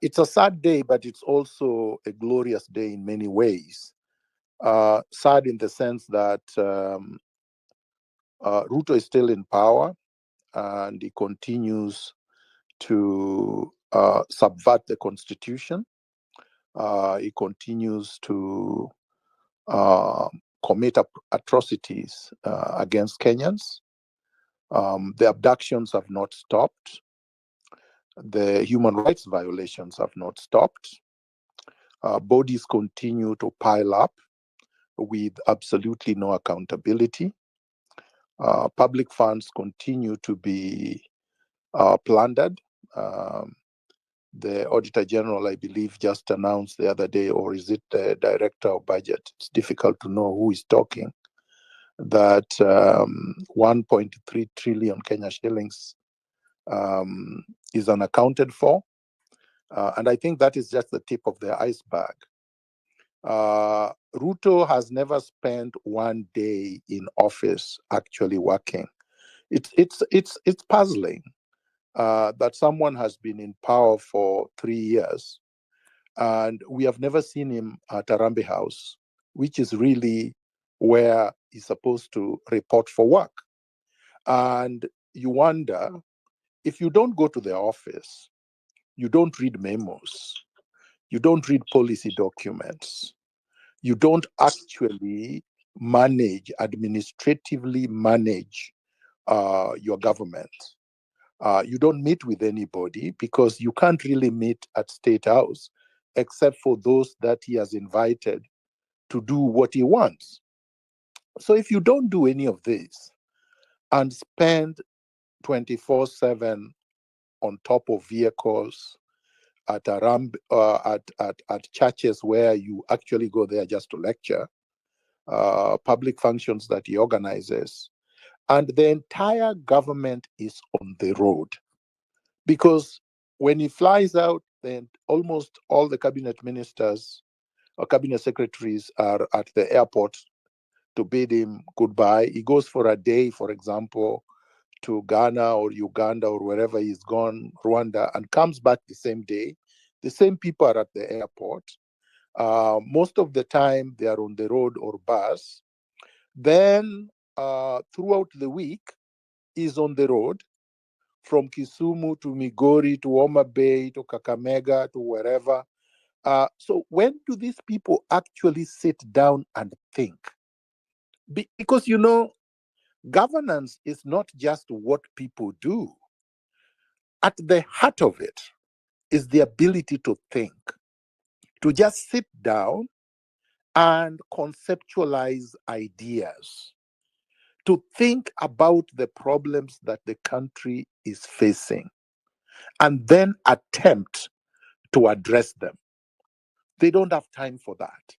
It's a sad day, but it's also a glorious day in many ways. Sad in the sense that Ruto is still in power and he continues to subvert the constitution. He continues to commit atrocities against Kenyans. The abductions have not stopped. The human rights violations have not stopped. Bodies continue to pile up with absolutely no accountability. Public funds continue to be plundered. The Auditor General, I believe, just announced the other day, or is it the Director of Budget? It's difficult to know who is talking, that 1.3 trillion Kenya shillings is unaccounted for. And I think that is just the tip of the iceberg. Ruto has never spent one day in office actually working. It's puzzling that someone has been in power for 3 years and we have never seen him at Harambee House, which is really where he's supposed to report for work. And you wonder, if you don't go to the office, you don't read memos, you don't read policy documents, you don't actually administratively manage your government. You don't meet with anybody because you can't really meet at State House except for those that he has invited to do what he wants. So if you don't do any of this and spend 24/7 on top of vehicles at churches where you actually go there just to lecture, public functions that he organizes, and the entire government is on the road. Because when he flies out, then almost all the cabinet ministers or cabinet secretaries are at the airport to bid him goodbye. He goes for a day, for example, to Ghana or Uganda or wherever he's gone, Rwanda, and comes back the same day. The same people are at the airport. Most of the time, they are on the road or bus. Then, throughout the week, he's on the road from Kisumu to Migori to Homa Bay to Kakamega to wherever. So when do these people actually sit down and think? Because, governance is not just what people do. At the heart of it is the ability to think, to just sit down and conceptualize ideas, to think about the problems that the country is facing, and then attempt to address them. They don't have time for that.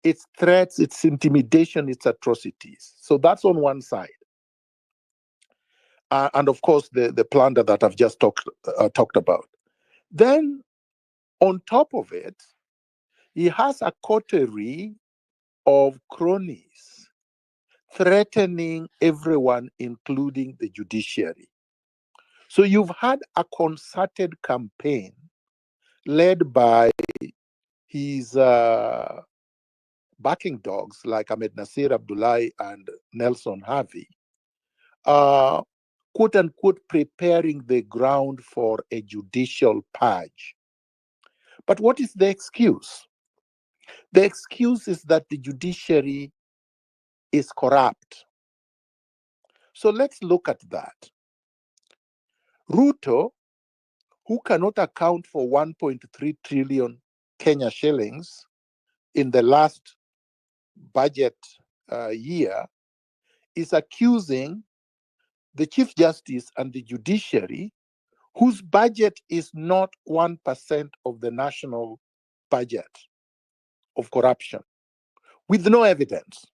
It's threats, it's intimidation, it's atrocities. So that's on one side. And of course, the plunder that I've just talked about. Then, on top of it, he has a coterie of cronies threatening everyone, including the judiciary. So you've had a concerted campaign led by his backing dogs like Ahmed Nasir Abdullahi and Nelson Harvey, quote unquote, preparing the ground for a judicial purge. But what is the excuse? The excuse is that the judiciary is corrupt. So let's look at that. Ruto, who cannot account for 1.3 trillion Kenya shillings in the last budget year, is accusing the Chief Justice and the judiciary, whose budget is not 1% of the national budget, of corruption, with no evidence.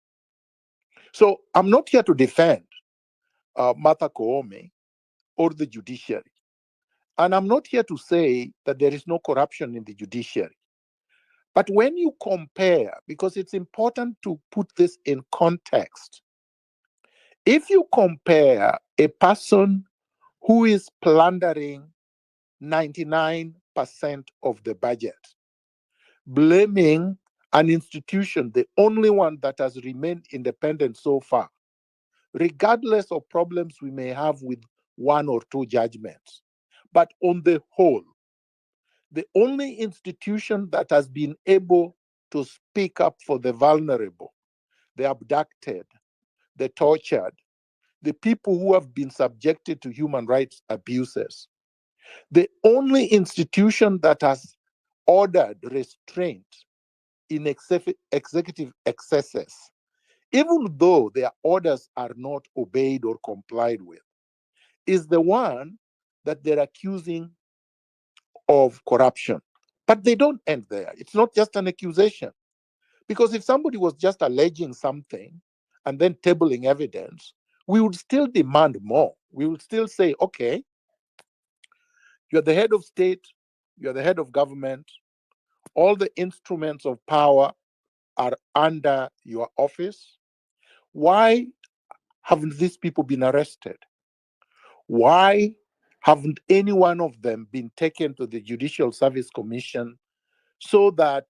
So I'm not here to defend Martha Koome or the judiciary. And I'm not here to say that there is no corruption in the judiciary. But when you compare, because it's important to put this in context, if you compare a person who is plundering 99% 1% of the budget, blaming an institution, the only one that has remained independent so far, regardless of problems we may have with one or two judgments. But on the whole, the only institution that has been able to speak up for the vulnerable, the abducted, the tortured, the people who have been subjected to human rights abuses, the only institution that has ordered restraint in executive excesses, even though their orders are not obeyed or complied with, is the one that they're accusing of corruption. But they don't end there. It's not just an accusation. Because if somebody was just alleging something and then tabling evidence, we would still demand more. We would still say, okay, you're the head of state, you're the head of government, all the instruments of power are under your office. Why haven't these people been arrested? Why haven't any one of them been taken to the Judicial Service Commission so that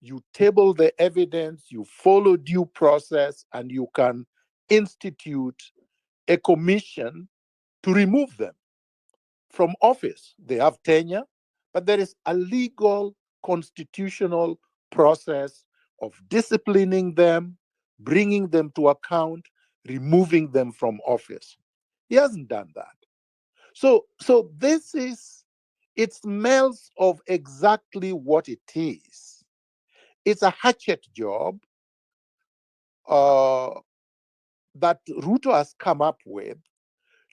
you table the evidence, you follow due process, and you can institute a commission to remove them from office? They have tenure, but there is a legal, constitutional process of disciplining them, bringing them to account, removing them from office. He hasn't done that. So this is, it smells of exactly what it is. It's a hatchet job that Ruto has come up with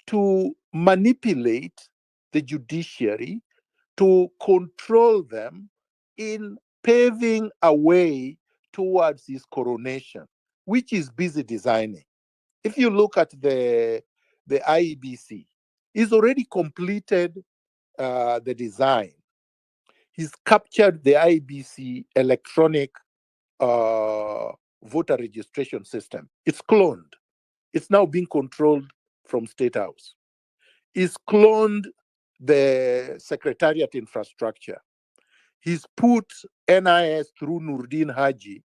to manipulate the judiciary, to control them in paving a way towards his coronation, which he's busy designing. If you look at the IEBC, he's already completed the design. He's captured the IEBC electronic voter registration system. It's cloned. It's now being controlled from State House. He's cloned the secretariat infrastructure. He's put NIS through Nurdin Haji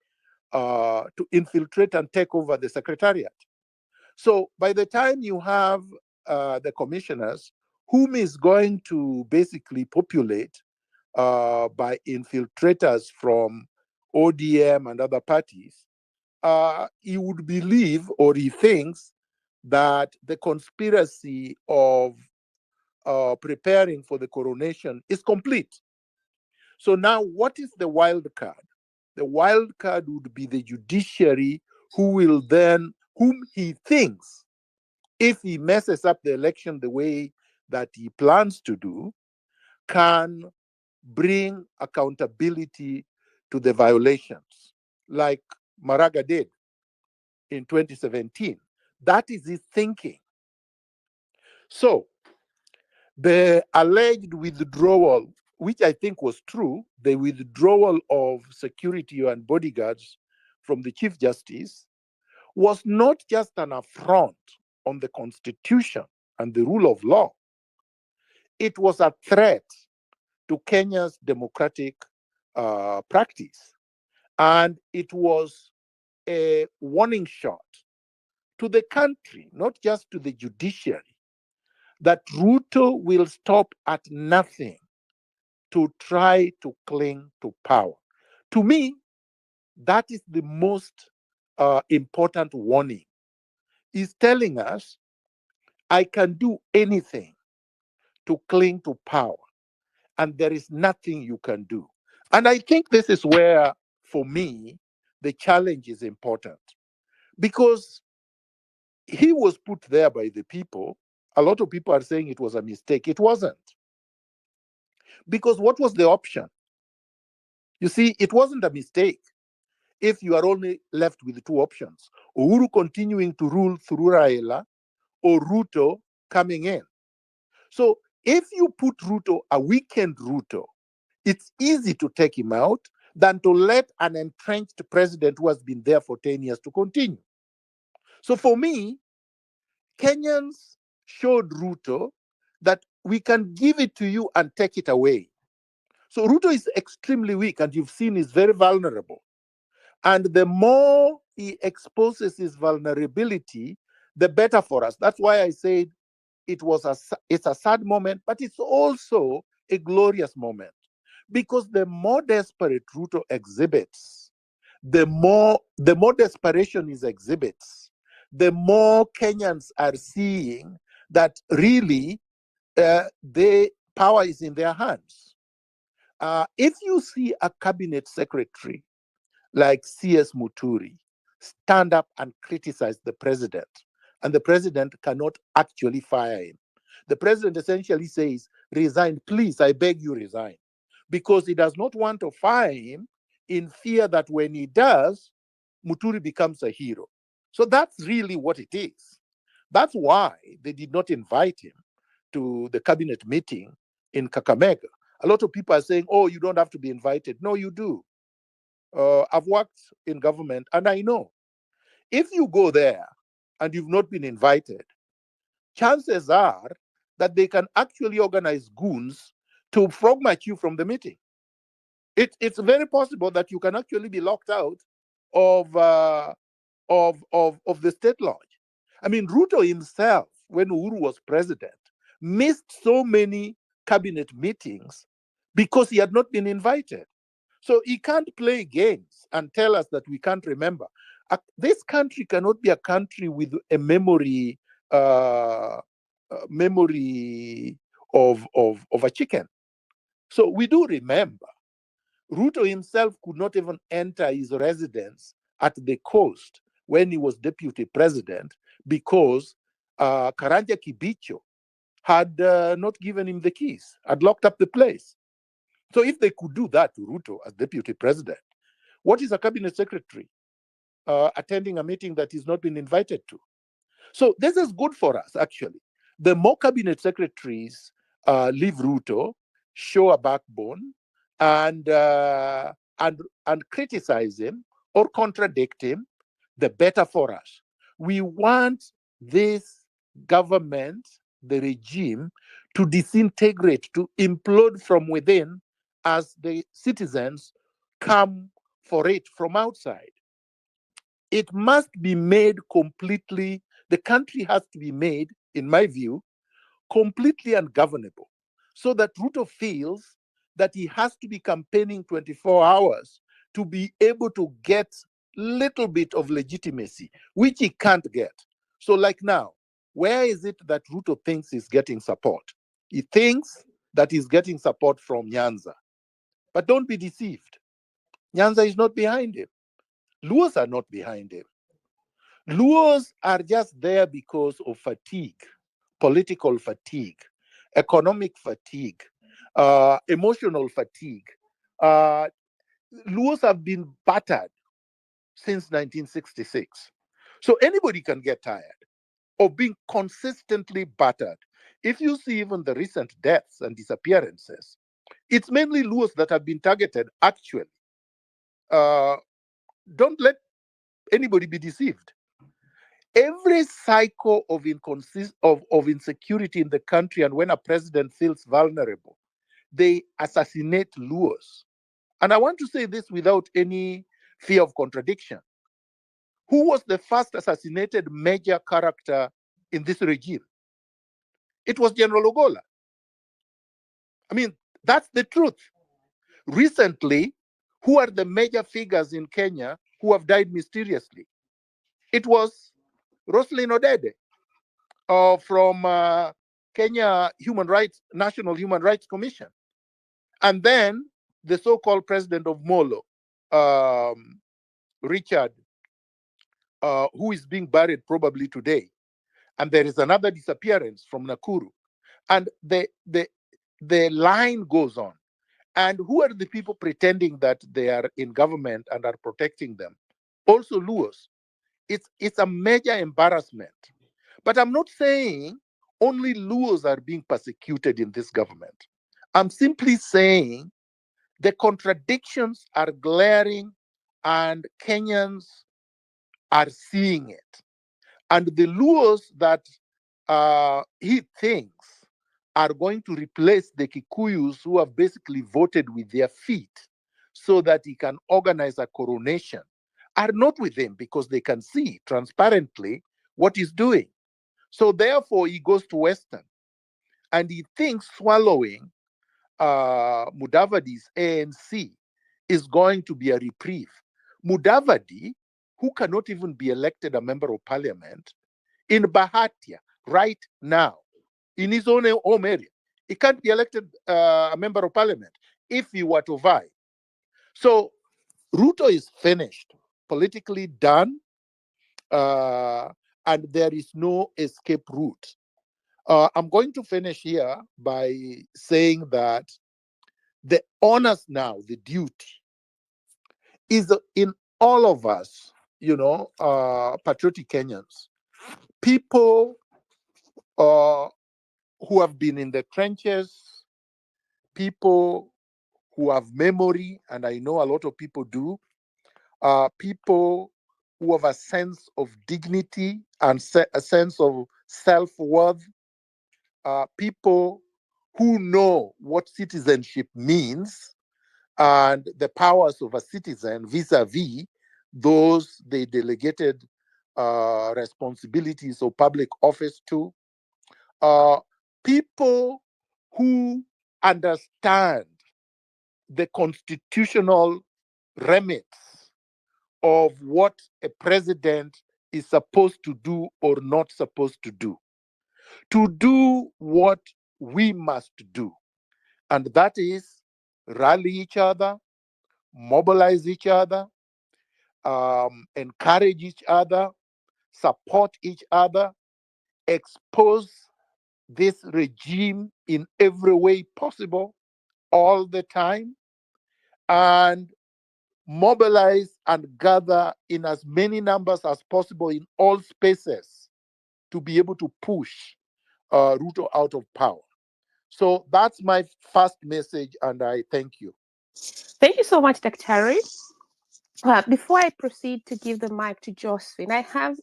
to infiltrate and take over the secretariat. So by the time you have the commissioners, whom is going to basically populate by infiltrators from ODM and other parties, he would believe, or he thinks, that the conspiracy of preparing for the coronation is complete. So now, what is the wild card? The wild card would be the judiciary, who will then, whom he thinks, if he messes up the election the way that he plans to do, can bring accountability to the violations, like Maraga did in 2017. That is his thinking. So the alleged withdrawal, which I think was true, the withdrawal of security and bodyguards from the Chief Justice, was not just an affront on the Constitution and the rule of law. It was a threat to Kenya's democratic practice. And it was a warning shot to the country, not just to the judiciary, that Ruto will stop at nothing to try to cling to power. To me, that is the most important warning. He's telling us, I can do anything to cling to power, and there is nothing you can do. And I think this is where, for me, the challenge is important, because he was put there by the people. A lot of people are saying it was a mistake. It wasn't. Because what was the option? You see, it wasn't a mistake if you are only left with two options: Uhuru continuing to rule through Raila, or Ruto coming in. So if you put Ruto, a weakened Ruto, it's easy to take him out than to let an entrenched president who has been there for 10 years to continue. So for me, Kenyans showed Ruto that we can give it to you and take it away. So Ruto is extremely weak, and you've seen he's very vulnerable. And the more he exposes his vulnerability, the better for us. That's why I said it's a sad moment, but it's also a glorious moment. Because the more desperate Ruto exhibits, the more desperation he exhibits, the more Kenyans are seeing that really the power is in their hands. If you see a cabinet secretary like C.S. Muturi stand up and criticize the president, and the president cannot actually fire him, the president essentially says, resign, please, I beg you, resign. Because he does not want to fire him in fear that when he does, Muturi becomes a hero. So that's really what it is. That's why they did not invite him to the cabinet meeting in Kakamega. A lot of people are saying, oh, you don't have to be invited. No, you do. I've worked in government and I know if you go there and you've not been invited, chances are that they can actually organize goons to frog march you from the meeting. It's very possible that you can actually be locked out of the state lodge. I mean, Ruto himself, when Uhuru was president, missed so many cabinet meetings because he had not been invited. So he can't play games and tell us that we can't remember. This country cannot be a country with a memory of a chicken. So we do remember. Ruto himself could not even enter his residence at the coast when he was deputy president because Karanja Kibicho had not given him the keys, had locked up the place. So if they could do that to Ruto as deputy president, what is a cabinet secretary attending a meeting that he's not been invited to? So this is good for us, actually. The more cabinet secretaries leave Ruto, show a backbone, and criticize him or contradict him, the better for us. We want this government, the regime, to disintegrate, to implode from within as the citizens come for it from outside. It must be made completely, the country has to be made, in my view, completely ungovernable so that Ruto feels that he has to be campaigning 24 hours to be able to get little bit of legitimacy, which he can't get. So like now, where is it that Ruto thinks he's getting support? He thinks that he's getting support from Nyanza. But don't be deceived. Nyanza is not behind him. Luos are not behind him. Luos are just there because of fatigue, political fatigue, economic fatigue, emotional fatigue. Luos have been battered since 1966. So anybody can get tired of being consistently battered. If you see even the recent deaths and disappearances, it's mainly Luos that have been targeted, actually. Don't let anybody be deceived. Every cycle of insecurity in the country, and when a president feels vulnerable, they assassinate Luos. And I want to say this without any fear of contradiction. Who was the first assassinated major character in this regime? It was General Ogola. I mean, that's the truth. Recently, who are the major figures in Kenya who have died mysteriously? It was Roslyn Odede from Kenya National Human Rights Commission. And then the so-called president of Molo, Richard, who is being buried probably today. And there is another disappearance from Nakuru. And the line goes on. And who are the people pretending that they are in government and are protecting them? Also Luos. It's a major embarrassment. But I'm not saying only Luos are being persecuted in this government. I'm simply saying the contradictions are glaring and Kenyans are seeing it. And the Luos that he thinks are going to replace the Kikuyus who have basically voted with their feet so that he can organize a coronation are not with him because they can see transparently what he's doing. So therefore, he goes to Western and he thinks swallowing Mudavadi's ANC is going to be a reprieve. Mudavadi, who cannot even be elected a member of parliament, in Bahatia right now, in his own home area, he can't be elected a member of parliament if he were to vie. So Ruto is finished, politically done, and there is no escape route. I'm going to finish here by saying that the onus now, the duty, is in all of us, patriotic Kenyans, people who have been in the trenches, people who have memory, and I know a lot of people do, people who have a sense of dignity and a sense of self-worth, people who know what citizenship means and the powers of a citizen vis-a-vis those they delegated responsibilities of public office to, people who understand the constitutional remits of what a president is supposed to do or not supposed to do what we must do. And that is rally each other, mobilize each other, encourage each other, support each other, expose this regime in every way possible all the time, and mobilize and gather in as many numbers as possible in all spaces to be able to push Ruto out of power. So that's my first message, and I thank you. Thank you so much, Dr. Before I proceed to give the mic to Josephine, I have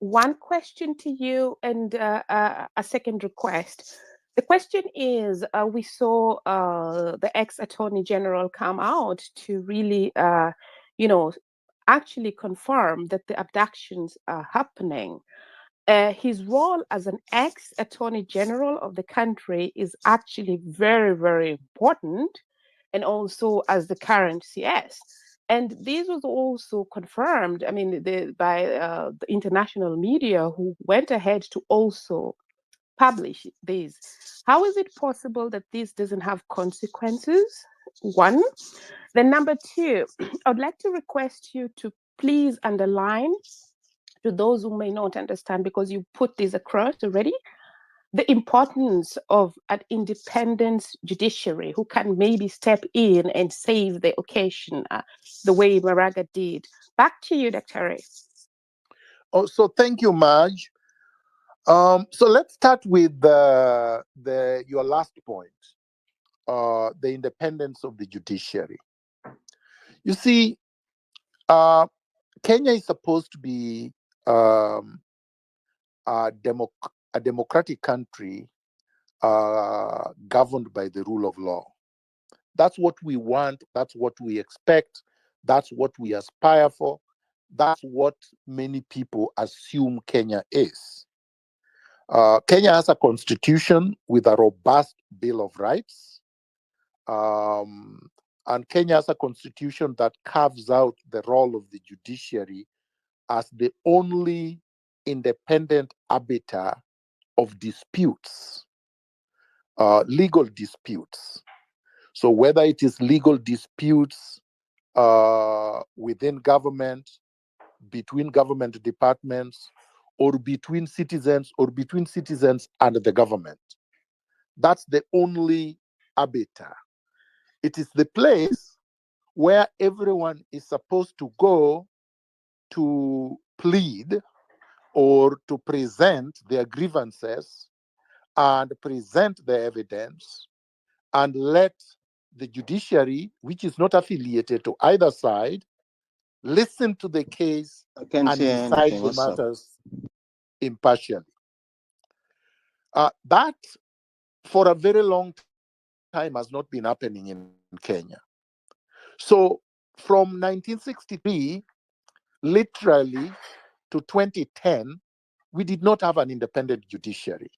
one question to you and a second request. The question is, we saw the ex-Attorney General come out to really, actually confirm that the abductions are happening. His role as an ex-Attorney General of the country is actually very, very important, and also as the current CS. And this was also confirmed, I mean, by the international media who went ahead to also publish this. How is it possible that this doesn't have consequences? One. Then number two, I'd like to request you to please underline to those who may not understand, because you put this across already, the importance of an independent judiciary who can maybe step in and save the occasion the way Maraga did. Back to you, Dr. Oh, so thank you, Marge. So let's start with your last point, the independence of the judiciary. You see, Kenya is supposed to be a democratic country governed by the rule of law. That's what we want. That's what we expect. That's what we aspire for. That's what many people assume Kenya is. Kenya has a constitution with a robust Bill of Rights. And Kenya has a constitution that carves out the role of the judiciary as the only independent arbiter of disputes, legal disputes. So whether it is legal disputes within government, between government departments, or between citizens and the government, that's the only arbiter. It is the place where everyone is supposed to go to plead or to present their grievances and present the evidence, and let the judiciary, which is not affiliated to either side, listen to the case and decide the matters impartially. That for a very long time has not been happening in Kenya. So from 1963 literally to 2010, we did not have an independent judiciary.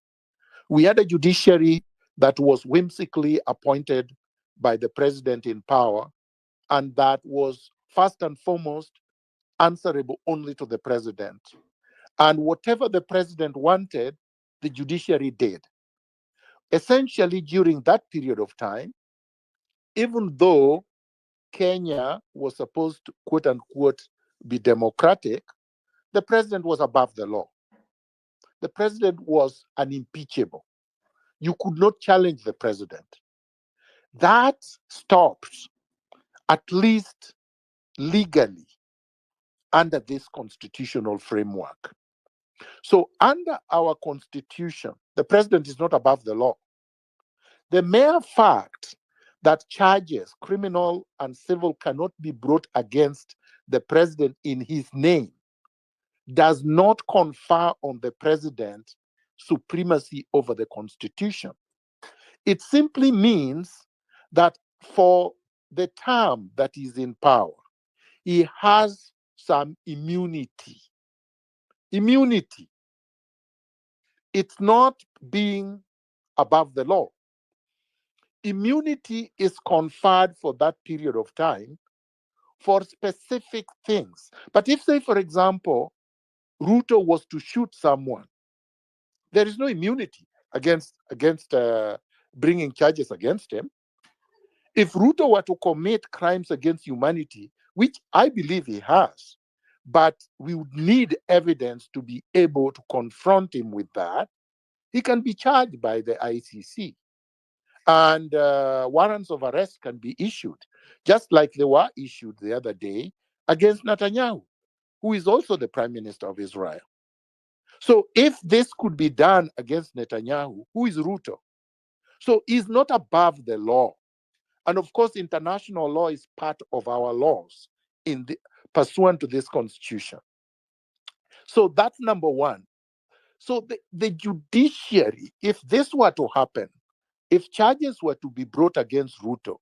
We had a judiciary that was whimsically appointed by the president in power, and that was first and foremost answerable only to the president. And whatever the president wanted, the judiciary did. Essentially, during that period of time, even though Kenya was supposed to, quote unquote, be democratic, the president was above the law. The president was unimpeachable. You could not challenge the president. That stopped, at least legally, under this constitutional framework. So, under our constitution, the president is not above the law. The mere fact that charges, criminal and civil, cannot be brought against the president in his name does not confer on the president supremacy over the constitution. It simply means that for the term that is in power, he has some immunity. Immunity. It's not being above the law. Immunity is conferred for that period of time for specific things. But if, say, for example, Ruto was to shoot someone, there is no immunity against bringing charges against him. If Ruto were to commit crimes against humanity, which I believe he has, but we would need evidence to be able to confront him with that, he can be charged by the ICC. And warrants of arrest can be issued, just like they were issued the other day against Netanyahu, who is also the Prime Minister of Israel. So if this could be done against Netanyahu, who is Ruto? So he's not above the law. And of course, international law is part of our laws pursuant to this constitution. So that's number one. So the judiciary, if this were to happen, if charges were to be brought against Ruto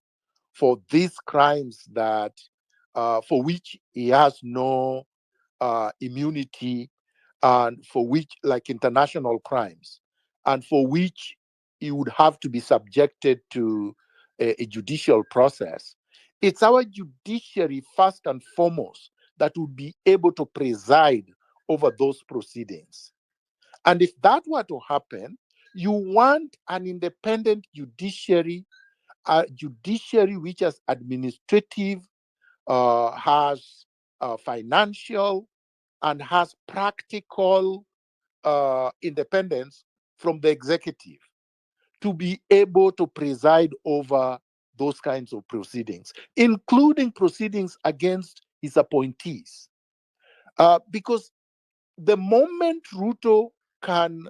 for these crimes that for which he has no immunity, and for which, like international crimes, and for which he would have to be subjected to a judicial process, it's our judiciary first and foremost that would be able to preside over those proceedings. And if that were to happen, you want an independent judiciary, a judiciary which has administrative, has financial, and has practical independence from the executive to be able to preside over those kinds of proceedings, including proceedings against his appointees. Because the moment Ruto can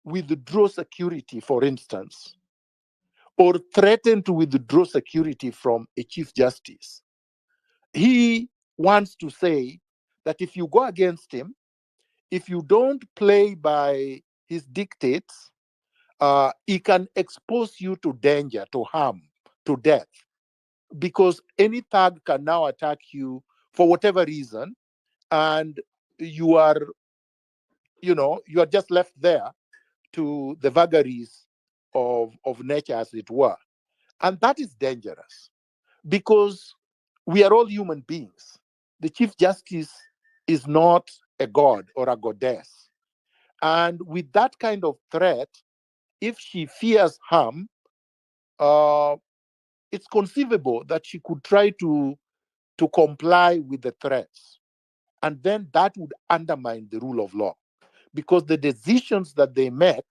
withdraw security, for instance, or threaten to withdraw security from a chief justice, he wants to say that if you go against him, if you don't play by his dictates, he can expose you to danger, to harm, to death, because any thug can now attack you for whatever reason, and you are, you are just left there to the vagaries of nature, as it were. And that is dangerous because we are all human beings. The Chief Justice is not a god or a goddess. And with that kind of threat, if she fears harm, uh, it's conceivable that she could try to comply with the threats. And then that would undermine the rule of law because the decisions that they make,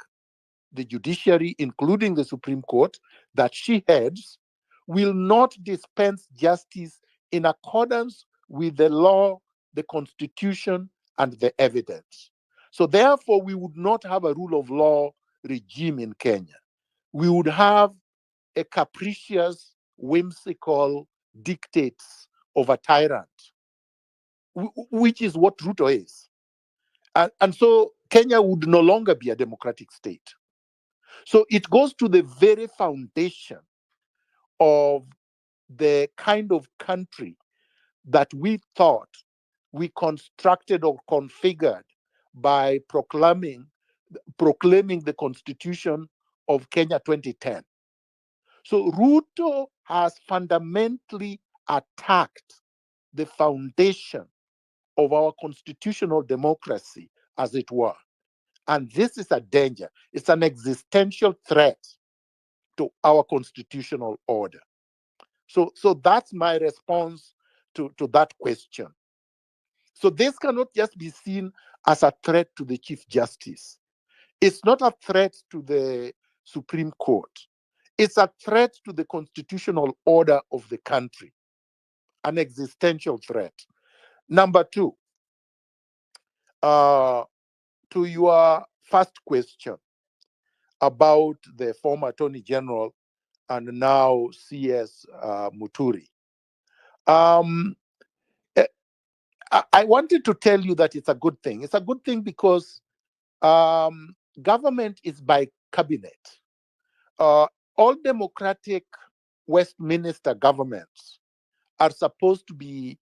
the judiciary, including the Supreme Court, that she heads, will not dispense justice in accordance with the law, the constitution, and the evidence. So therefore, we would not have a rule of law regime in Kenya. We would have a capricious, whimsical dictates of a tyrant, which is what Ruto is. And so Kenya would no longer be a democratic state. So it goes to the very foundation of the kind of country that we thought we constructed or configured by proclaiming the Constitution of Kenya 2010. So Ruto has fundamentally attacked the foundation of our constitutional democracy, as it were. And this is a danger. It's an existential threat to our constitutional order. So that's my response to that question. So this cannot just be seen as a threat to the Chief Justice. It's not a threat to the Supreme Court. It's a threat to the constitutional order of the country, an existential threat. Number two, to your first question about the former Attorney General and now CS Muturi. I wanted to tell you that it's a good thing. It's a good thing because government is by cabinet. All democratic Westminster governments are supposed to be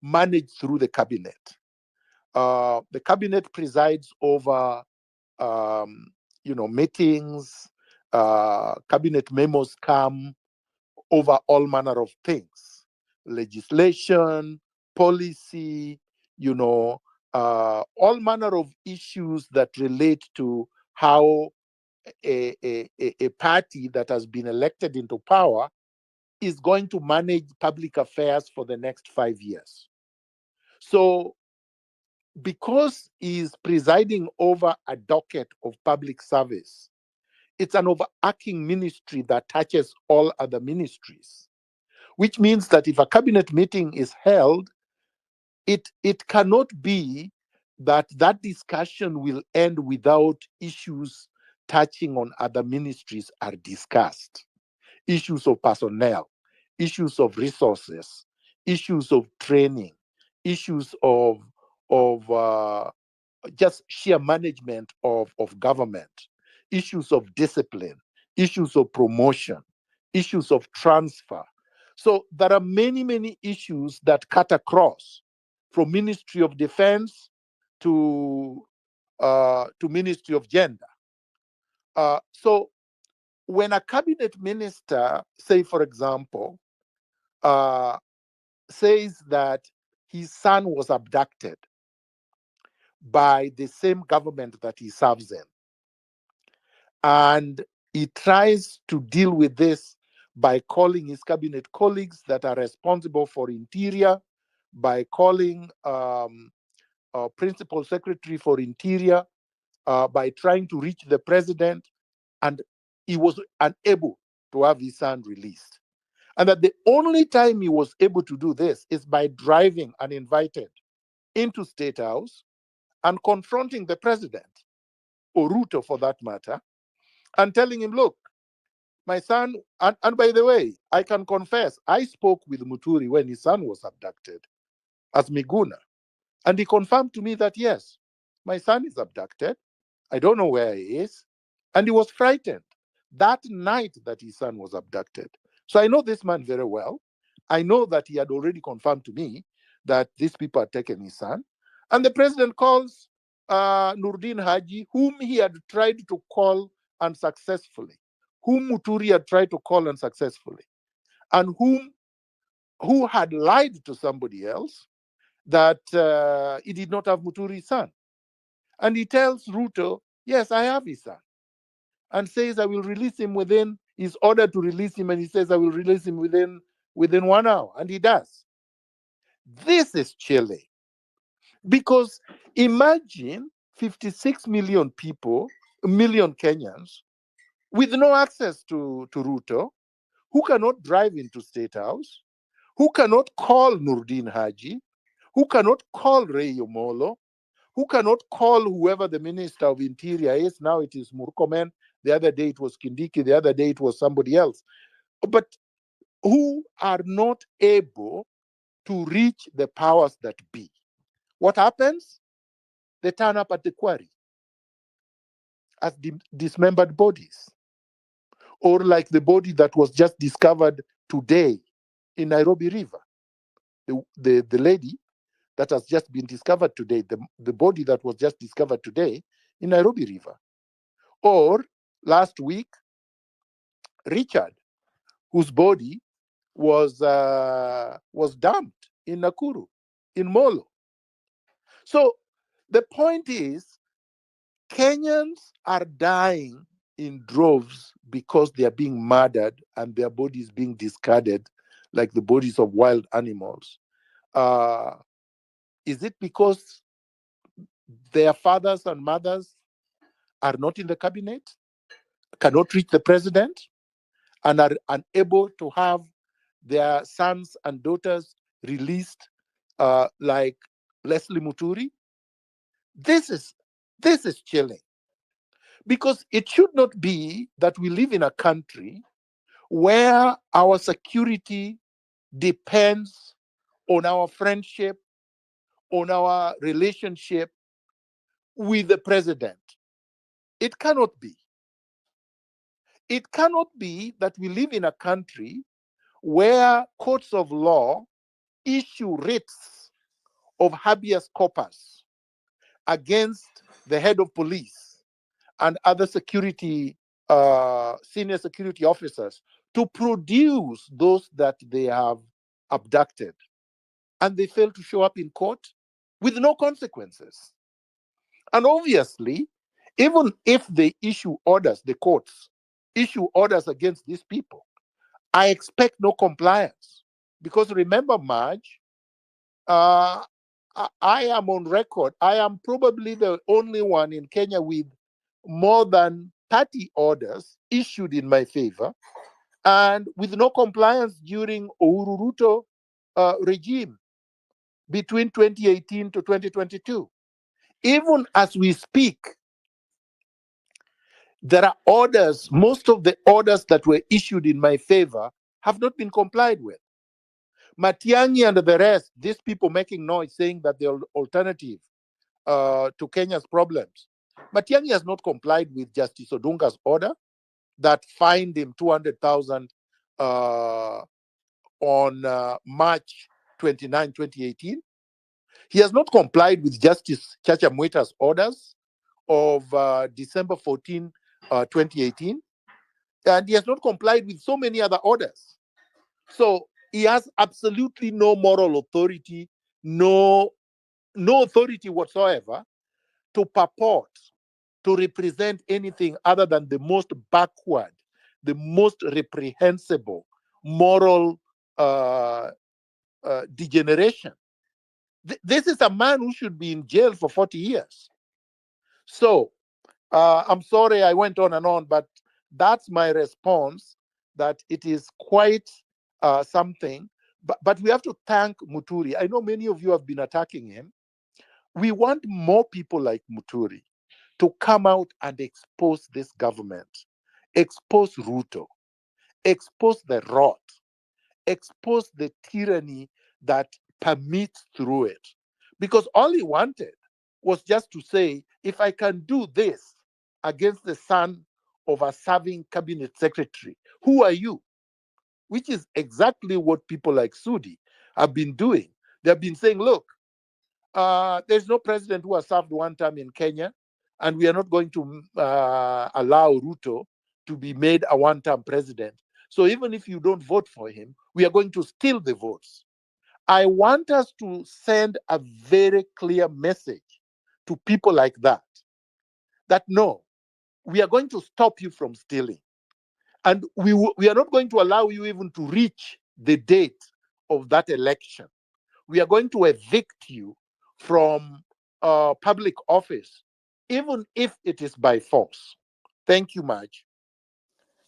managed through the cabinet. The cabinet presides over, meetings. Cabinet memos come over all manner of things, legislation, policy, all manner of issues that relate to how a party that has been elected into power is going to manage public affairs for the next 5 years. So, because he's presiding over a docket of public service, it's an overarching ministry that touches all other ministries, which means that if a cabinet meeting is held, it cannot be that discussion will end without issues touching on other ministries are discussed. Issues of personnel, issues of resources, issues of training, issues of just sheer management of government, issues of discipline, issues of promotion, issues of transfer. So there are many, many issues that cut across from Ministry of Defense to Ministry of Gender. So when a cabinet minister, say for example, says that his son was abducted by the same government that he serves in, and he tries to deal with this by calling his cabinet colleagues that are responsible for interior, by calling principal secretary for interior, by trying to reach the president, and he was unable to have his son released. And that the only time he was able to do this is by driving uninvited into State House and confronting the president, or Ruto for that matter, and telling him, look, my son, and by the way, I can confess, I spoke with Muturi when his son was abducted as Miguna. And he confirmed to me that, yes, my son is abducted. I don't know where he is. And he was frightened that night that his son was abducted. So I know this man very well. I know that he had already confirmed to me that these people had taken his son. And the president calls Nurdin Haji, whom he had tried to call unsuccessfully, whom Muturi had tried to call unsuccessfully, and who had lied to somebody else that he did not have Muturi's son. And he tells Ruto, yes, I have his son. And says, I will release him within, his order to release him, and he says, I will release him within 1 hour. And he does. This is chilling. Because imagine 56 million people, million Kenyans, with no access to Ruto, who cannot drive into State House, who cannot call Nurdin Haji, who cannot call Ray Yomolo, who cannot call whoever the Minister of Interior is. Now it is Murkomen. The other day it was Kindiki. The other day it was somebody else. But who are not able to reach the powers that be. What happens? They turn up at the quarry. as dismembered bodies, or like the body that was just discovered today in Nairobi River. The lady that has just been discovered today, the body that was just discovered today in Nairobi River. Or last week, Richard, whose body was dumped in Nakuru, in Molo. So the point is, Kenyans are dying in droves because they are being murdered and their bodies being discarded like the bodies of wild animals. Is it because their fathers and mothers are not in the cabinet, cannot reach the president, and are unable to have their sons and daughters released, like Leslie Muturi? This is chilling, because it should not be that we live in a country where our security depends on our friendship, on our relationship with the president. It cannot be. It cannot be that we live in a country where courts of law issue writs of habeas corpus against the head of police and other security, senior security officers, to produce those that they have abducted. And they fail to show up in court with no consequences. And obviously, even if they issue orders, the courts issue orders against these people, I expect no compliance. Because remember, Marge, I am on record. I am probably the only one in Kenya with more than 30 orders issued in my favor, and with no compliance during Uhuru Ruto regime between 2018 to 2022. Even as we speak, there are orders, most of the orders that were issued in my favor have not been complied with. Matiang'i and the rest, these people making noise saying that the alternative to Kenya's problems. Matiang'i has not complied with Justice Odunga's order that fined him 200,000 on March 29, 2018. He has not complied with Justice Chacha Mwita's orders of December 14, 2018. And he has not complied with so many other orders. So he has absolutely no moral authority, no authority whatsoever to purport to represent anything other than the most backward, the most reprehensible moral degeneration. This is a man who should be in jail for 40 years. So I'm sorry I went on and on, but that's my response, that it is quite something. But we have to thank Muturi. I know many of you have been attacking him. We want more people like Muturi to come out and expose this government, expose Ruto, expose the rot, expose the tyranny that permits through it. Because all he wanted was just to say, if I can do this against the son of a serving cabinet secretary, who are you? Which is exactly what people like Sudi have been doing. They've been saying, look, there's no president who has served one term in Kenya, and we are not going to allow Ruto to be made a one-term president. So even if you don't vote for him, we are going to steal the votes. I want us to send a very clear message to people like that no, we are going to stop you from stealing. And we are not going to allow you even to reach the date of that election. We are going to evict you from public office, even if it is by force. Thank you, Marge.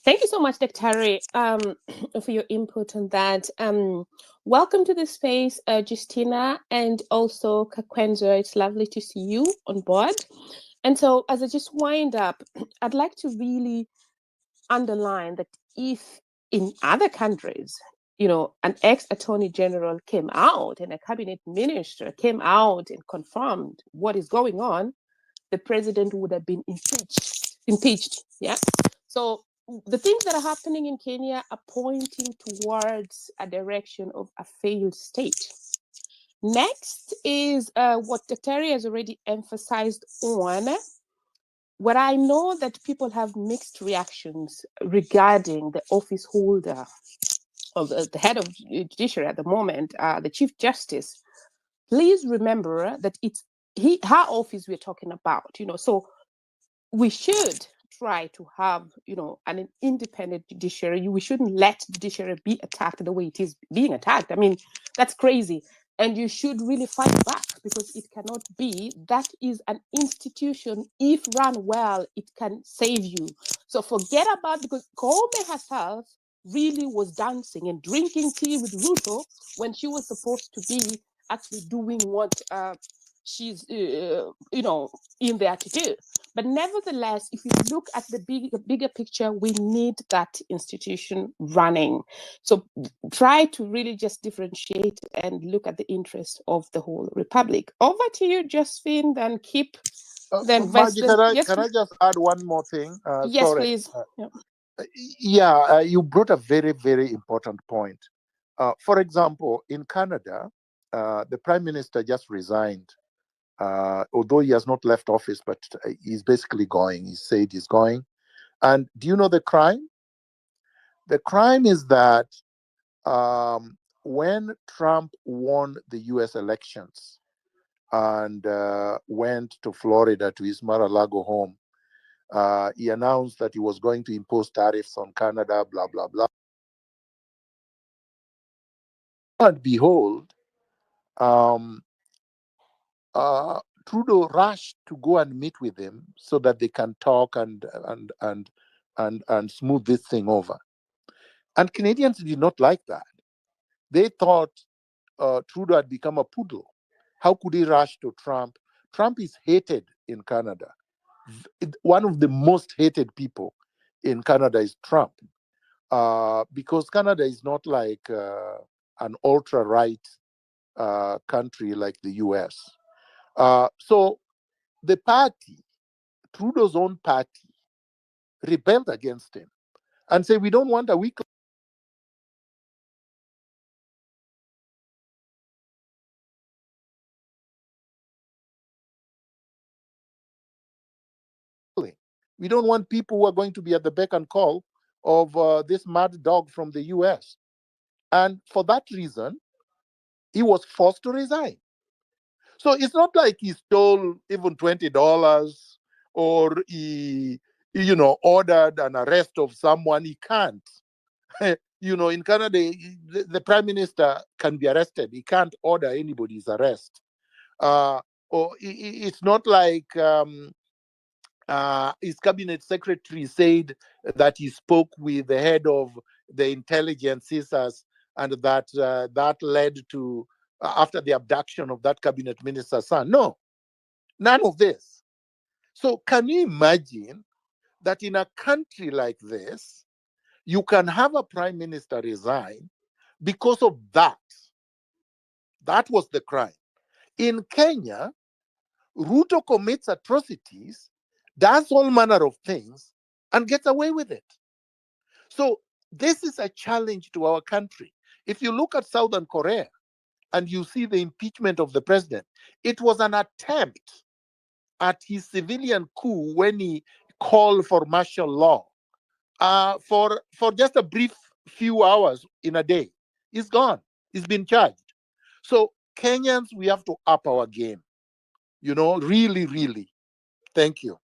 Thank you so much, Dictator, for your input on that. Welcome to the space, Justina, and also Kakwenzo. It's lovely to see you on board. And so, as I just wind up, I'd like to really underline that if in other countries, an ex-attorney general came out and a cabinet minister came out and confirmed what is going on, the president would have been impeached impeached. Yeah. So the things that are happening in Kenya are pointing towards a direction of a failed state. Next is what Dictator has already emphasized on. What I know that people have mixed reactions regarding the office holder of the head of judiciary at the moment, the Chief Justice. Please remember that it's her office we're talking about. So we should try to have an independent judiciary. We shouldn't let judiciary be attacked the way it is being attacked. I mean, that's crazy. And you should really fight back, because it cannot be. That is an institution. If run well, it can save you. So forget about, because Koome herself really was dancing and drinking tea with Ruto when she was supposed to be actually doing what she's in there to do. But nevertheless, if you look at the bigger picture, we need that institution running. So try to really just differentiate and look at the interests of the whole republic. Over to you, Josephine. Then keep. Then Maggie, yes, can I just add one more thing? yes, Sorry. please. You brought a very, very important point. For example, in Canada, the prime minister just resigned. Although he has not left office, but he's basically going. He said he's going. And do you know the crime? The crime is that when Trump won the US elections and went to Florida to his Mar-a-Lago home, he announced that he was going to impose tariffs on Canada, blah, blah, blah. And behold, Trudeau rushed to go and meet with him so that they can talk and smooth this thing over. And Canadians did not like that. They thought Trudeau had become a poodle. How could he rush to Trump? Trump is hated in Canada. One of the most hated people in Canada is Trump, because Canada is not like an ultra-right country like the US. So the party, Trudeau's own party, rebelled against him and said, we don't want a weak. We don't want people who are going to be at the beck and call of this mad dog from the US. And for that reason, he was forced to resign. So it's not like he stole even $20 or he, ordered an arrest of someone. He can't. In Canada, the prime minister can be arrested. He can't order anybody's arrest. Or it's not like his cabinet secretary said that he spoke with the head of the intelligence CISAs, and that led to after the abduction of that cabinet minister's son. No, none of this. So can you imagine that in a country like this, you can have a prime minister resign because of that? That was the crime. In Kenya, Ruto commits atrocities, does all manner of things, and gets away with it. So this is a challenge to our country. If you look at Southern Korea and you see the impeachment of the president, it was an attempt at his civilian coup when he called for martial law for just a brief few hours in a day. He's gone. He's been charged. So Kenyans, we have to up our game. Really, really. Thank you.